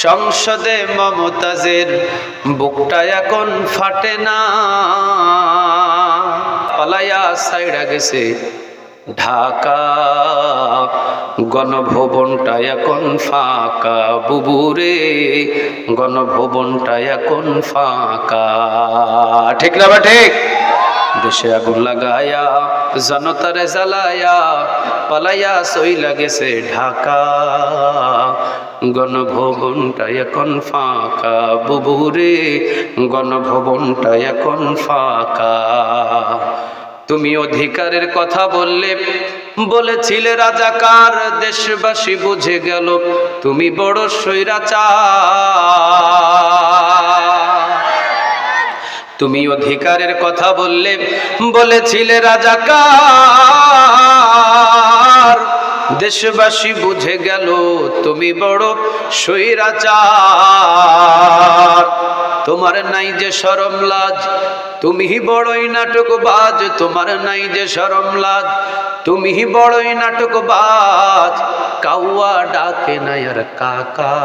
সংসদে মমতাজের বুকটা এখন ফাটে না, পালাইয়া সাইডা গেছে ঢাকা, গণভবনটা এখন ফাঁকা, বুবুরে গণভবনটা এখন ফাঁকা। ঠিক না বা ঠিক? দেশে আগুন লাগায়া জনতারে জ্বালায়া পালাইয়া সইলা গেছে ঢাকা, গণভবনটা এখন ফাঁকা, বুবুরে গণভবনটা এখন ফাঁকা। তুমি অধিকারের কথা বলেছিলে রাজাকার, দেশবাসী বুঝে গেল তুমি বড় স্বৈরাচার। তুমি অধিকারের কথা বলেছিলে রাজাকার, দেশবাসী বুঝে গেল তুমি বড় স্বৈরাচার। তোমার নাই যে শরম লাজ, তুমি বড়ই নাটকবাজ, তোমার নাই যে শরম লাজ, তুমি বড়ই নাটকবাজ। কাউয়া ডাকে না আর কাকা,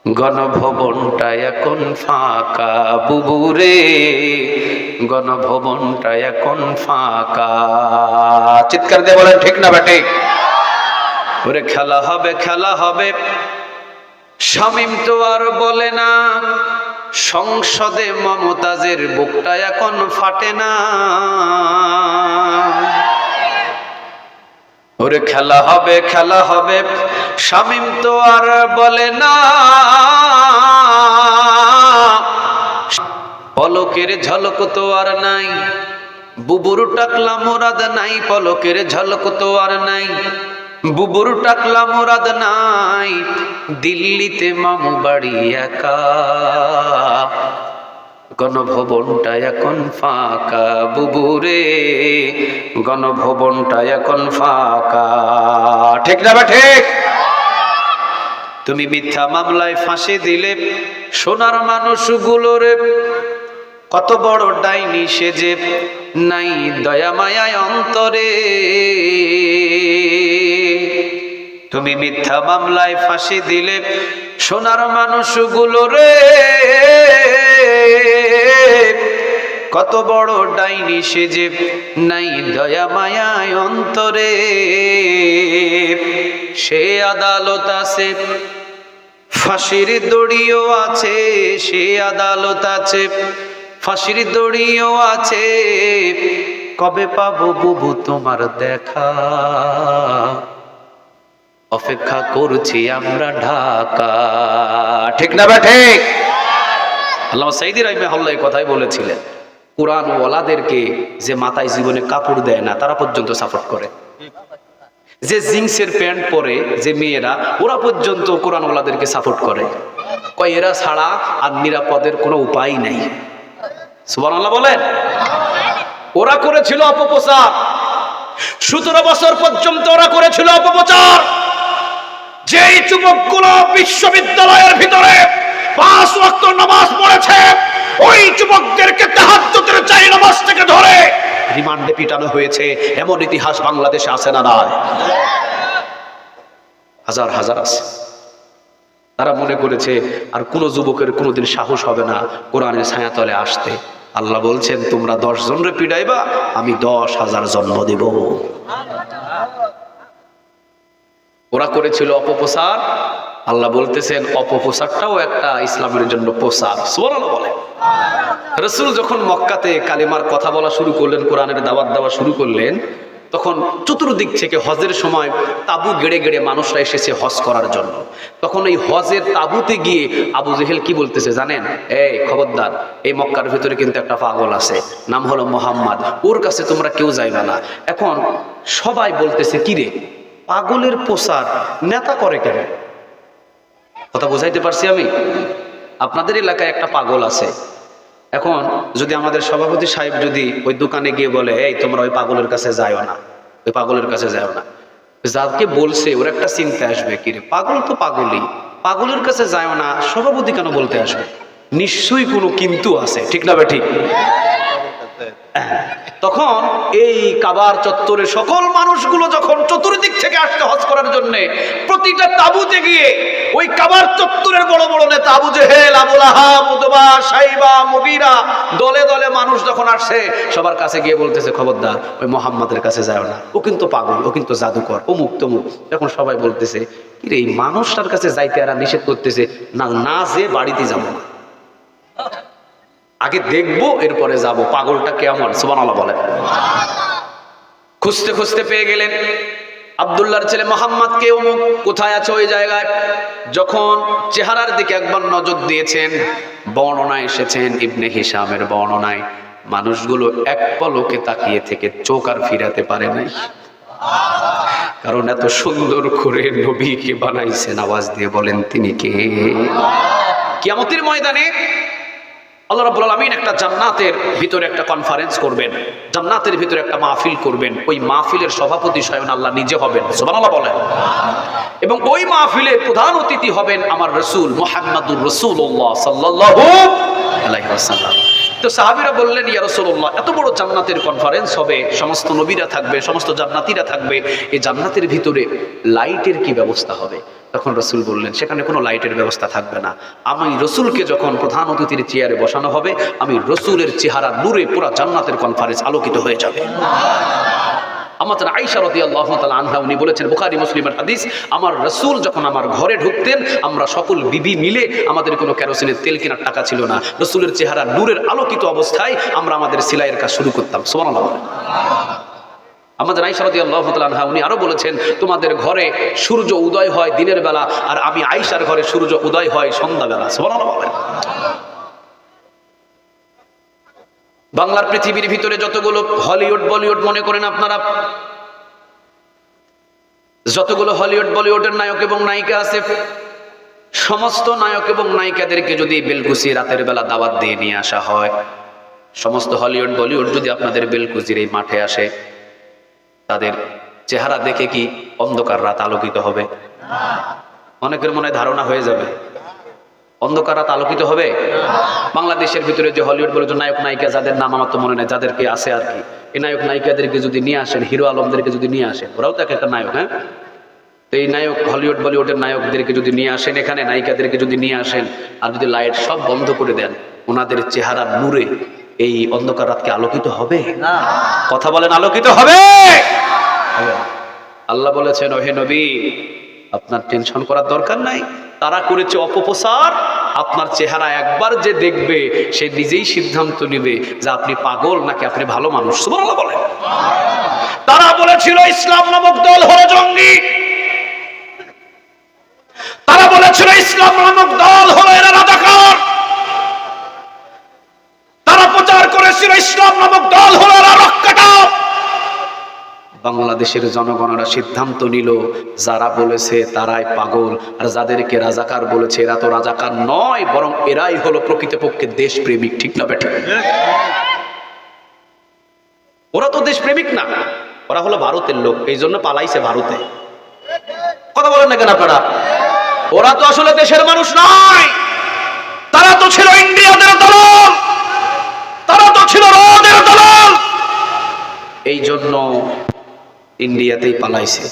গণভবনটা এখন ফাঁকা, বুবুরে গণভবনটা এখন ফাঁকা। চিৎকার দিয়ে বলেন ঠিক না বেটে? ওরে খেলা হবে, খেলা হবে, শামীম তো আর বলে না, সংসদে মমতাজের বুকটা এখন ফাটে না। ওরে খেলা হবে, খেলা হবে, শামীম তো আর বলে না, পলকের ঝলক তো আর নাই, বুবুর টাকলা মুরাদ নাই, পলকের ঝলক তো আর নাই, বুবুর টাকলা মুরাদ নাই, দিল্লিতে মামু বাড়ি একা, গণভবনটা এখন ফাঁকা, বুবুরে গণভবনটা এখন ফাঁকা। ঠিক না বা ঠিক? তুমি মিথ্যা মামলায় ফাঁসি দিলে সোনার মানুষগুলোরে, কত বড় ডাইনি সেজে নাই দয়া মায়ায় অন্তরে। তুমি মিথ্যা মামলায় ফাঁসি দিলে সোনার মানুষগুলোরে, কত বড় ডাইনি সেজে নাই দয়া মায়ায় অন্তরে। সে আদালত আছে, ফাঁসির দড়িও আছে, সে আদালত আছে, ফাঁসির দড়িও আছে, কবে পাবো বুবু তোমার দেখা, অপেক্ষা করছি আমরা ঢাকা। ঠিক না বা ঠিক? আল্লামা সাইদি রাহিমাহুল্লাহ এই কথাই বলেছিলেন, কোরআন ওয়ালাদেরকে যে মাথায় জীবনে কাপড় দেয় না তারা পর্যন্ত সাপোর্ট করে, যে জিন্সের প্যান্ট পরে যে মেয়েরা ওরা পর্যন্ত কোরআন ওয়ালাদেরকে সাপোর্ট করে। কয় এরা ছাড়া আর নিরাপদের কোনো উপায় নাই। সুবহানাল্লাহ বলেন। ওরা করেছিল অপপ্রচার, 17 বছর পর্যন্ত ওরা করেছিল অপপ্রচার। যেই যুবকগুলো বিশ্ববিদ্যালয়ের ভিতরে 5 ওয়াক্ত নামাজ পড়েছে, ওই যুবকদেরকে তাহাজ্জুদের চাই নামাজ থেকে ধরে রিমান্ডে পিটানো হয়েছে। এমন ইতিহাস বাংলাদেশে আছে না নাই? হাজার হাজার আছে। তারা মনে করেছে আর কোন যুবকের কোনোদিন সাহস হবে না কোরআনের ছায়াতলে আসতে। আল্লাহ বলছেন তোমরা 10 জনরে পিটাইবা, আমি 10,000 জন্ম দিব। ওরা করেছিল অপপ্রচার, আল্লাহ বলতেছেন অপপ্রচারটাও একটা ইসলামের জন্য প্রচার। সুবহানাল্লাহ বলে। রাসূল যখন মক্কাতে কালিমার কথা বলা শুরু করলেন, কোরআনের দাওয়াত দেওয়া শুরু করলেন, তখন চতুর্দিক থেকে হজের সময় তাবু গেড়ে গেড়ে মানুষরা এসেছে হজ করার জন্য। তখন এই হজের তাবুতে গিয়ে আবু জেহেল কি বলতেছে জানেন? এই খবরদার, এই মক্কার ভিতরে কিন্তু একটা পাগল আছে, নাম হলো মুহাম্মদ, ওর কাছে তোমরা কেউ যাইবে না। এখন সবাই বলতেছে কি রে, পাগলের প্রচার নেতা করে কেন? কথা বুঝাইতে পারছি আমি? আপনাদের এলাকায় একটা পাগল আছে, এখন যদি আমাদের সভাপতি সাহেব যদি ওই দোকানে গিয়ে বলে এই তোমরা ওই পাগলের কাছে যাও না, ওই পাগলের কাছে যাও না, যাকে বলছে ওর একটা চিন্তা আসবে, কি রে পাগল তো পাগলই, পাগলের কাছে যাও না, সভাপতি কেন বলতে আসবে? নিশ্চয়ই কোনো কিন্তু আছে। ঠিক না ভাই? ঠিক। তখন এই কাবার চত্বরে সকল মানুষগুলো যখন চতুর্দিক থেকে আসতে হজ করার জন্য প্রতিটা তাঁবুতে গিয়ে ওই কাবার চত্বরের বড় বড় নেতা আবু জেহেল, আবু লাহাব, উতবা, সাইবা, মুগীরা দলে দলে মানুষ যখন আসছে সবার কাছে গিয়ে বলতেছে, খবরদার ওই মুহাম্মাদের কাছে যাও না, ও কিন্তু পাগল, ও কিন্তু জাদুকর, অমুক তমুক। এখন সবাই বলতেছে, কি রে এই মানুষটার কাছে যাইতে এরা নিষেধ করতেছে, না না যে বাড়িতে যাবো না, আগে দেখবো এরপরে যাব, পাগলটা কেমন। সুবহানাল্লাহ বলেন। খুঁজতে খুঁজতে পেয়ে গেলেন আব্দুল্লাহর ছেলে মোহাম্মদকে। অমুক কোথায় আছে ওই জায়গায়। যখন চেহারার দিকে একবার নজর দিয়েছেন, বর্ণনায় এসেছেন ইবনে হিশামের বর্ণনায়, মানুষগুলো এক পলকে তাকিয়ে থেকে চোখ আর ফিরাতে পারে নাই, কারণ এত সুন্দর করে নবীকে বানাইছেন। আওয়াজ দিয়ে বলেন তিনি কে? কিয়ামতের ময়দানে আল্লাহ রাব্বুল আলামিন একটা জান্নাতের ভিতরে একটা কনফারেন্স করবেন, জান্নাতের ভিতরে একটা মাহফিল করবেন। ওই মাহফিলের সভাপতি স্বয়ং আল্লাহ নিজে হবেন। সুবহানাল্লাহ বলেন। এবং ওই মাহফিলের প্রধান অতিথি হবেন আমার রাসূল মুহাম্মদুর রাসূলুল্লাহ সাল্লাল্লাহু আলাইহি ওয়াসাল্লাম। তো সাহাবীরা বললেন, ইয়া রাসূলুল্লাহ, এত বড় জান্নাতের কনফারেন্স হবে, সমস্ত নবীরা থাকবে, সমস্ত জান্নাতীরা থাকবে, এই জান্নাতের ভিতরে লাইটের কি ব্যবস্থা হবে? তখন রাসূল বললেন, সেখানে কোনো লাইটের ব্যবস্থা থাকবে না। আমি রাসূলকে যখন প্রধান অতিথির চেয়ারে বসানো হবে, আমি রাসূলের চেহারা নূরে পুরো জান্নাতের কনফারেন্স আলোকিত হয়ে যাবে। আমাদের আয়েশা রাদিয়াল্লাহু তাআলা আনহা উনি বলেছেন, বুখারী মুসলিমের হাদিস, আমার রাসূল যখন আমার ঘরে ঢুকতেন, আমরা সকল বিবি মিলে, আমাদের কোনো কেরোসিনের তেল কেনার টাকা ছিল না, রাসূলের চেহারা নূরের আলোকিত অবস্থায় আমরা আমাদের সেলাইয়ের কাজ শুরু করতাম। সুবহানাল্লাহ। আমাদের আয়েশা রাদিয়াল্লাহু তাআলা আনহা উনি আরো বলেছেন, তোমাদের ঘরে সূর্য উদয় হয় দিনের বেলা, আর আমি আয়েশার ঘরে সূর্য উদয় হয় সন্ধ্যাবেলা। সুবহানাল্লাহ। বাংলার পৃথিবীর ভিতরে যতগুলো হলিউড বলিউড মনে করেন আপনারা, যতগুলো হলিউড বলিউডের নায়ক এবং নায়িকা আছে, সমস্ত নায়ক এবং নায়িকাদেরকে যদি বেলকুচি রাতের বেলা দাওয়াত দিয়ে নিয়ে আসা হয়, সমস্ত হলিউড বলিউড যদি আপনাদের বেলকুচির এই মাঠে আসে, তাদের চেহারা দেখে কি অন্ধকার রাত আলোকিত হবে? অনেকের মনে ধারণা হয়ে যাবে অন্ধকার রাত আলোকিত হবে। বাংলাদেশের ভিতরে যে হলিউড বলে যে নায়ক নায়িকা, যাদের নাম আমার তো মনে নেই, যাদেরকে আছে আর কি, এই নায়ক নায়িকাদেরকে যদি নিয়ে আসেন, হিরো আলমদেরকে যদি নিয়ে আসেন, ওরাও তো একটা নায়ক, হ্যাঁ? তো এই নায়ক হলিউড বলিউডের নায়কদেরকে যদি নিয়ে আসেন এখানে, নায়িকাদেরকে যদি নিয়ে আসেন, আর যদি লাইট সব বন্ধ করে দেন, ওনাদের চেহারা নূরে এই অন্ধকার রাতকে আলোকিত হবে? কথা বলেন, আলোকিত হবে? আল্লাহ বলেছেন, ওহে নবী, আপনার টেনশন করার দরকার নাই, তারা করেছে অপপ্রচার। আপনার চেহারা একবার যে দেখবে, সে নিজেই সিদ্ধান্ত নেবে যে আপনি পাগল নাকি আপনি ভালো মানুষ। সুবহানাল্লাহ বলেন। তারা বলেছিল ইসলাম নামক দল হলো জঙ্গি, তারা বলেছিল ইসলাম নামক দল হলো এরা রাজাকার, তারা প্রচার করেছিল ইসলাম নামক দল হলো এরা রক্তকাটা। বাংলাদেশের জনগণেরা সিদ্ধান্ত নিল, যারা বলেছে তারাই পাগল, আর যাদেরকে রাজাকার বলেছে এরা তো রাজাকার নয়, বরং এরাই হলো প্রকৃতপক্ষে দেশপ্রেমিক। ঠিক না বেঠিক? ওরা তো দেশপ্রেমিক না, ওরা হলো ভারতের লোক, এই জন্য পালাইছে ভারতে। কথা বলেন না কেন আপনারা? ওরা তো আসলে দেশের মানুষ নয়, তারা তো ছিল ইন্ডিয়াদের দল, তারা তো ছিল রদের দল, এই জন্য ইন্ডিয়াতেই পালাইছে।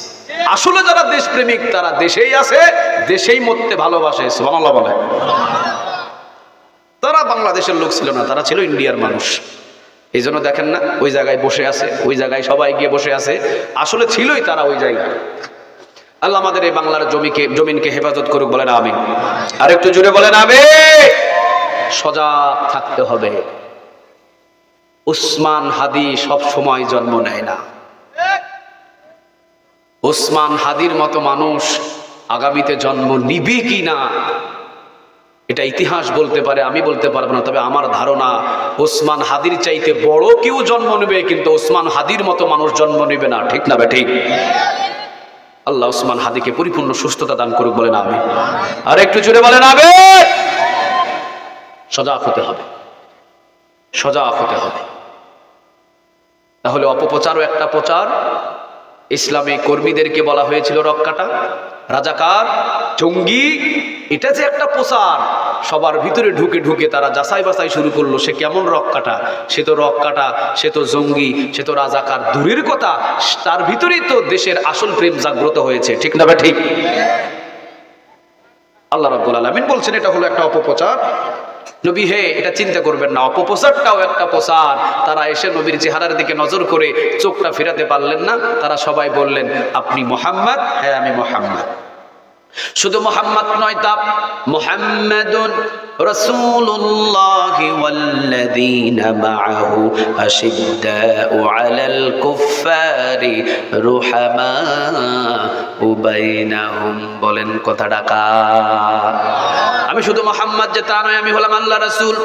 আসলে যারা দেশপ্রেমিক তারা দেশেই আছে, দেশেই মরতে ভালোবাসে। সুবহানাল্লাহ বলে। তারা বাংলাদেশের লোক ছিল না, তারা ছিল ইন্ডিয়ার মানুষ। এই জন্য দেখেন না, ওই জায়গায় বসে আছে, ওই জায়গায় সবাই গিয়ে বসে আছে, আসলে ছিলই তারা ওই জায়গায়। আল্লাহ আমাদের এই বাংলার জমিনকে হেফাজত করুক, বলেন আমিন। আর একটু জুড়ে বলেন আমিন। সজাগ থাকতে হবে। উসমান হাদি সব সময় জন্ম নেয় না। উসমান হাদির মতো মানুষ আগামীতে জন্ম নিবে কি না এটা ইতিহাস বলতে পারে, আমি বলতে পারবো না। তবে আমার ধারণা উসমান হাদির চাইতে বড় কেউ জন্ম নেবে, কিন্তু উসমান হাদির মতো মানুষ জন্ম নেবে না। ঠিক না বেঠিক? আল্লাহ উসমান হাদিকে পরিপূর্ণ সুস্থতা দান করুক, বলেন আমিন। আর একটু জোরে বলেন আমিন। সজাগ হতে হবে, সজাগ হতে হবে। তাহলে অপপ্রচারও একটা প্রচার। ইসলামী কর্মীদেরকে বলা হয়েছিল রক্কাটা, রাজাকার, জঙ্গি, এটা যে একটা প্রচার। সবার ভিতরে ঢুকে ঢুকে তারা যাচাই বাছাই শুরু করলো, সে কেমন রক কাটা, সে তো রক কাটা, সে তো জঙ্গি, সে তো রাজাকার, দূরের কথা, তার ভিতরেই তো দেশের আসল প্রেম জাগ্রত হয়েছে। ঠিক না? ঠিক। আল্লাহ রাব্বুল আলামিন বলছেন এটা হলো একটা অপপ্রচার। নবী হে, এটা চিন্তা করবেন না, অপপ্রচারটাও একটা প্রচার। তারা এসে নবীর চেহারার দিকে নজর করে চোখটা ফেরাতে পারলেন না। তারা সবাই বললেন, আপনি মুহাম্মদ? হ্যাঁ, আমি মুহাম্মদ। শুধু মুহাম্মদ নয়, তা মুহাম্মাদুন রাসূলুল্লাহি ওয়াল্লাযীনা মাআহু আশিদ্দাউ আলাল কুফফারি রুহামাউ বাইনাহুম। বলেন কথাটা কার? আমি শুধু মুহাম্মদ যে তা নয়, আমি হলাম আল্লাহ রাসূল।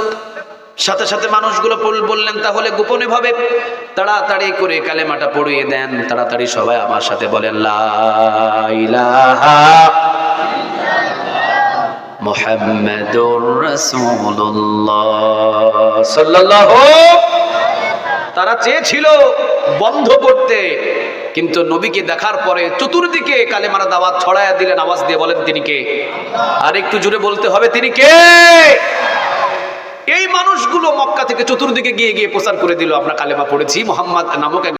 সাথে সাথে মানুষগুলো বললেন, তাহলে গোপনে ভাবে তাড়াতাড়ি করে কালেমাটা পড়িয়ে দেন। তাড়াতাড়ি সবাই আমার সাথে বলেন, লা ইলাহা মুহাম্মাদুর রাসূলুল্লাহ সাল্লাল্লাহু। তারা চেয়েছিল বন্ধ করতে, কিন্তু নবীকে দেখার পরে চতুর্দিকে কালেমার দাওয়াত ছড়ায়া দিলেন। আওয়াজ দিয়ে বলেন, তিনি কে? আর একটু জোরে বলতে হবে, তিনি কে? এই মানুষগুলো মক্কা থেকে চতুর্দিকে গিয়ে গিয়ে প্রচার করে দিল, আমরা কালেমা পড়েছি, মুহাম্মদ নামক